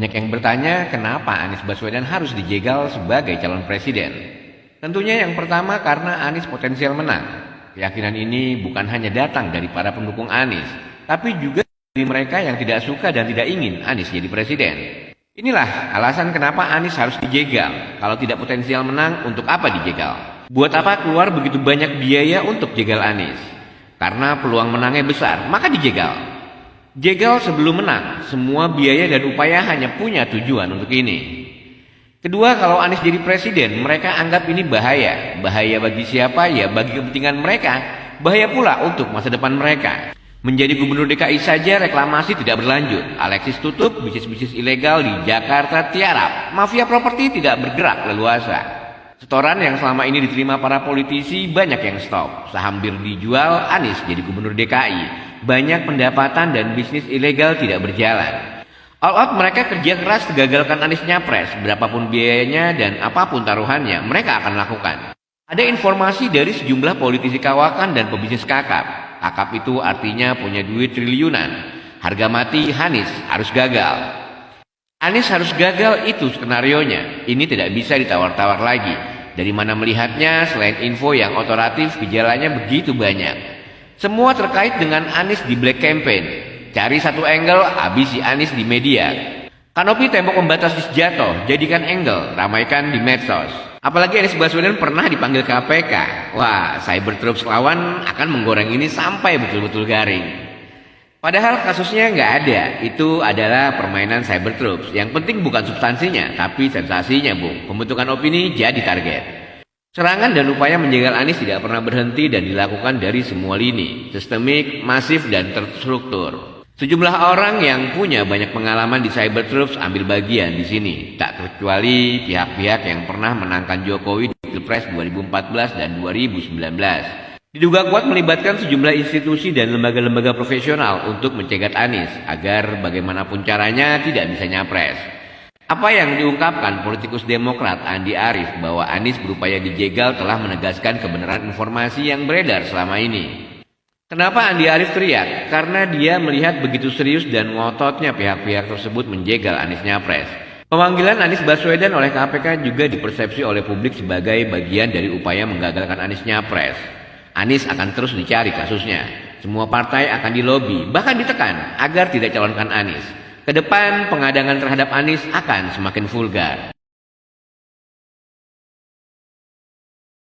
Banyak yang bertanya kenapa Anies Baswedan harus dijegal sebagai calon presiden. Tentunya yang pertama karena Anies potensial menang. Keyakinan ini bukan hanya datang dari para pendukung Anies, tapi juga dari mereka yang tidak suka dan tidak ingin Anies jadi presiden. Inilah alasan kenapa Anies harus dijegal. Kalau tidak potensial menang, untuk apa dijegal? Buat apa keluar begitu banyak biaya untuk jegal Anies? Karena peluang menangnya besar, maka dijegal. Jegal sebelum menang, semua biaya dan upaya hanya punya tujuan untuk ini. Kedua, kalau Anies jadi presiden, mereka anggap ini bahaya. Bahaya bagi siapa? Ya bagi kepentingan mereka. Bahaya pula untuk masa depan mereka. Menjadi gubernur DKI saja reklamasi tidak berlanjut. Alexis tutup, bisnis-bisnis ilegal di Jakarta tiarap. Mafia properti tidak bergerak leluasa. Setoran yang selama ini diterima para politisi banyak yang stop. Saham bir dijual, Anies jadi gubernur DKI. Banyak pendapatan dan bisnis ilegal tidak berjalan. All out mereka kerja keras gagalkan Anies nyapres. Berapapun biayanya dan apapun taruhannya, mereka akan lakukan. Ada informasi dari sejumlah politisi kawakan dan pebisnis kakap. Kakap itu artinya punya duit triliunan. Harga mati Anies harus gagal. Anies harus gagal, itu skenarionya. Ini tidak bisa ditawar-tawar lagi. Dari mana melihatnya selain info yang otoratif, gejalanya begitu banyak. Semua terkait dengan Anies di Black Campaign. Cari satu angle, habisi Anies di media. Kanopi tembok pembatas jatuh, jadikan angle, ramaikan di medsos. Apalagi Anies Baswedan pernah dipanggil KPK. Wah, cyber troops lawan akan menggoreng ini sampai betul-betul garing. Padahal kasusnya nggak ada, itu adalah permainan cyber troops. Yang penting bukan substansinya, tapi sensasinya, Bung. Pembentukan opini jadi target. Serangan dan upaya menjegal Anies tidak pernah berhenti dan dilakukan dari semua lini, sistemik, masif, dan terstruktur. Sejumlah orang yang punya banyak pengalaman di cyber troops ambil bagian di sini, tak kecuali pihak-pihak yang pernah menangkan Jokowi di Pilpres 2014 dan 2019. Diduga kuat melibatkan sejumlah institusi dan lembaga-lembaga profesional untuk mencegat Anies agar bagaimanapun caranya tidak bisa nyapres. Apa yang diungkapkan politikus Demokrat Andi Arief bahwa Anies berupaya dijegal telah menegaskan kebenaran informasi yang beredar selama ini. Kenapa Andi Arief teriak? Karena dia melihat begitu serius dan ngototnya pihak-pihak tersebut menjegal Anies nyapres. Pemanggilan Anies Baswedan oleh KPK juga dipersepsi oleh publik sebagai bagian dari upaya menggagalkan Anies nyapres. Anies akan terus dicari kasusnya. Semua partai akan dilobi, bahkan ditekan agar tidak calonkan Anies. Kedepan pengadangan terhadap Anies akan semakin vulgar.